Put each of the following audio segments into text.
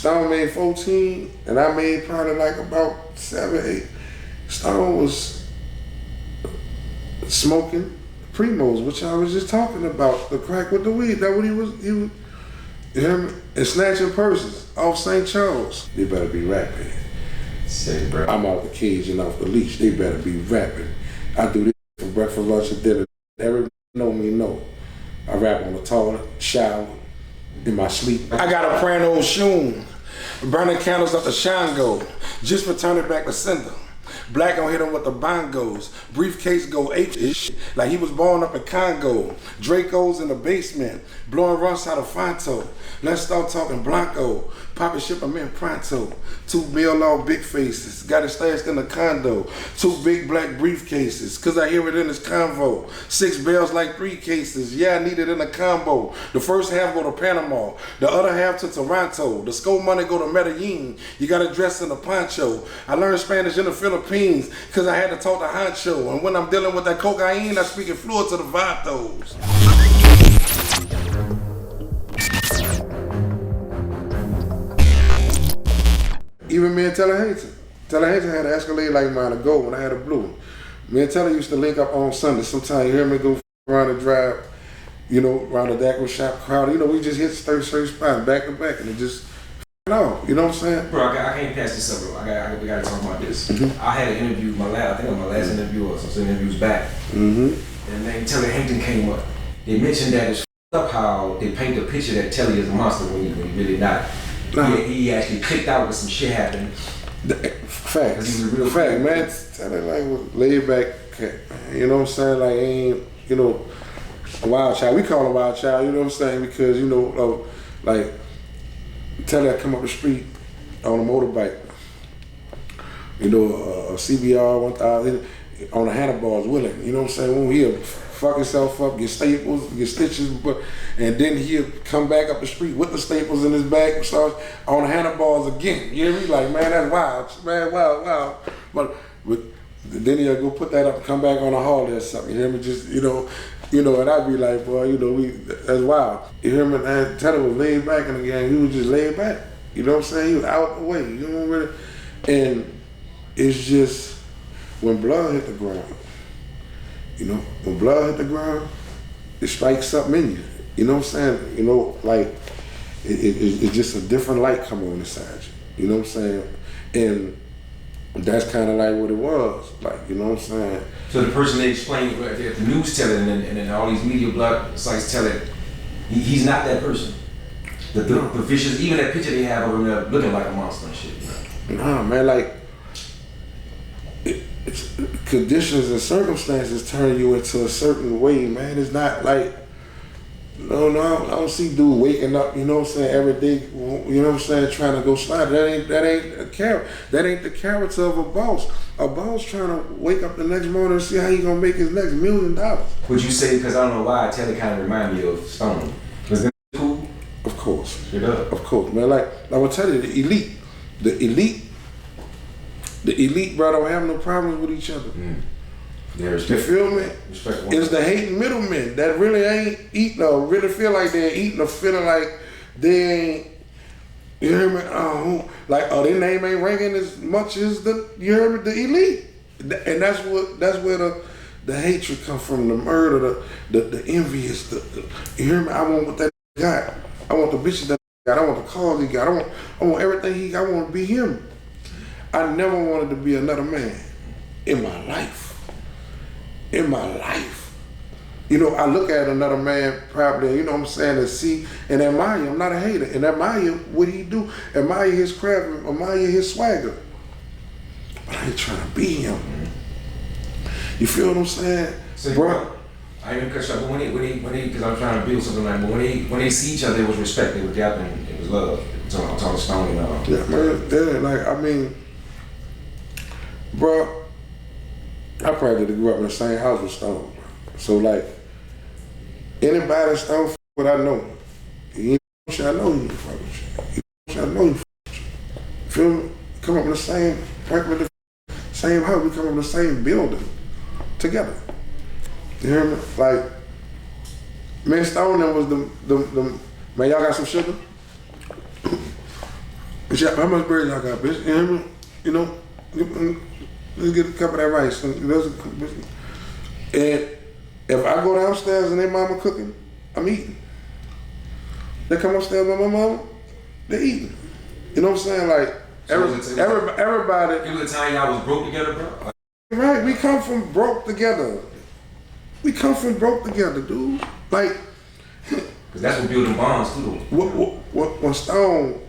Stone made 14, and I made probably like about 7, 8. Stone was smoking Primos, which I was just talking about, the crack with the weed. That what he was, you hear me? And snatching purses off St. Charles. They better be rapping. Say, bro. I'm out the cage and off the leash. They better be rapping. I do this for breakfast, lunch, and dinner. Everybody know me, know. I rap on the toilet, shower, in my sleep. I got a brand old shoon, burning candles up the Shango, just return it back to sender. Black gon' hit him with the bongos. Briefcase go H like he was born up in Congo. Draco's in the basement, blowing runs out of Fonto. Let's start talking Blanco. Poppin' ship him in pronto. 2 bill all big faces. Got it stashed in the condo. 2 big black briefcases. Cause I hear it in this convo. 6 bells like 3 cases. Yeah, I need it in a combo. The first half go to Panama. The other half to Toronto. The school money go to Medellin. You gotta dress in a poncho. I learned Spanish in the Philippines. Cause I had to talk to Honcho. And when I'm dealing with that cocaine, I speak it fluid to the vatos. Even me and Telly Hankton. Telly Hankton had an Escalade like mine ago when I had a blue one. Me and Telly used to link up on Sunday. Sometimes you hear me go around the drive, you know, around the Daco shop crowd. You know, we just hit certain spots back to back and it just off. You know what I'm saying? Bro, I can't pass this up, bro. We gotta talk about this. I had an interview, I think my last interview or some interviews back. And then Telly Hankton came up. They mentioned that it's up how they paint the picture that Telly is a monster when he really not. He actually clicked out with some shit happening. Facts. Fact, man. Telly like was laid back, you know what I'm saying? Like ain't, you know, a wild child. We call him a wild child, you know what I'm saying? Because, you know, like Telly I come up the street on a motorbike. You know, a CBR 1000 on the handlebars willing, you know what I'm saying? When he'll fuck himself up, get staples, get stitches, and then he'll come back up the street with the staples in his bag and start on the handlebars again. You hear me? Like, man, that's wild. Man, wild. But then he'll go put that up and come back on a haul or something. You hear me? Just, you know, and I'd be like, boy, you know, that's wild. You hear me? And Telly was laid back in the game. He was just laid back. You know what I'm saying? He was out the way. You know what I mean? And it's just, when blood hit the ground, you know, when blood hit the ground, it strikes something in you. You know what I'm saying? You know, like, it's just a different light come on inside you. You know what I'm saying? And that's kind of like what it was. Like, you know what I'm saying? So the person they explained, if the news tell it, and then all these media blood sites tell it, he's not that person. The vicious, even that picture they have of him there looking like a monster and shit. You know? Nah, man, like, it's conditions and circumstances turn you into a certain way, man. It's not like, no, I don't see dude waking up, you know what I'm saying, every day, you know what I'm saying, trying to go slide. That ain't a character. That ain't the character of a boss. A boss trying to wake up the next morning and see how he gonna make his next $1 million. Would you say, because I don't know why, Telly kind of remind me of Stone. Was that cool? Of course. Yeah. Of course, man. Like I will tell you, the elite, bro, don't have no problems with each other. You feel me? It's the hating middlemen that really ain't eating or really feel like they're eating or feeling like they ain't, you hear me? Like, their name ain't ringing as much as the elite. And that's where the hatred come from, the murder, the envious, you hear me? I want what that got. I want the bitches that got. I want the cars he got. I want everything he got. I want to be him. I never wanted to be another man in my life. You know, I look at another man probably, you know what I'm saying, and see and admire him. I'm not a hater. And admire what he do. Admire his craft, admire his swagger. But I ain't trying to be him. You feel what I'm saying? So, bro, I ain't gonna cut you off, but when they, because I'm trying to build something like, but when they see each other, it was respect, it was gap, and it was love. I'm talking Stone and all. Yeah, man, yeah, like, I mean, bro, I practically grew up in the same house with Stone. So like, anybody Stone what I know, he ain't I know he fuck with you. I know he fuck with you. Feel me? Come up in the same, practically the same house, we come up in the same building together. You hear me? Like, man, Stone was the man, y'all got some sugar? How much bread y'all got, bitch? You know, let's get a cup of that rice. And if I go downstairs and their mama cooking, I'm eating. They come upstairs with my mama, they eating. You know what I'm saying? Like everybody. It was a time y'all was broke together, bro. Right, we come from broke together. We come from broke together, dude. Like, cause that's what building bonds too. When Stone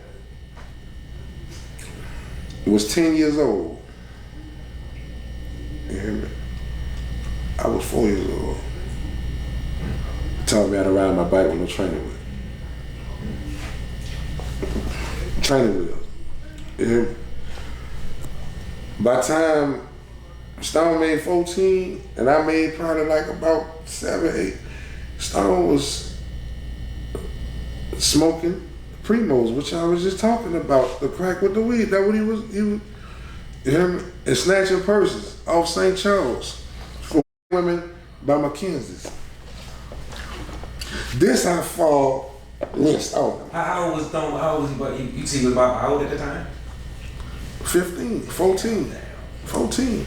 was 10 years old, you hear me? I was 4 years old. He taught me how to ride my bike with no training wheel. Training wheel. You hear me? By the time Stone made 14 and I made probably like about 7, 8, Stone was smoking Primos, which I was just talking about, the crack with the weed. That's what he was, you hear me? And snatching purses off St. Charles for women by Mackenzie's. This I fall list on. How old was Stone? How old was he? But you see, he was about how old at the time? 15, 14. 14.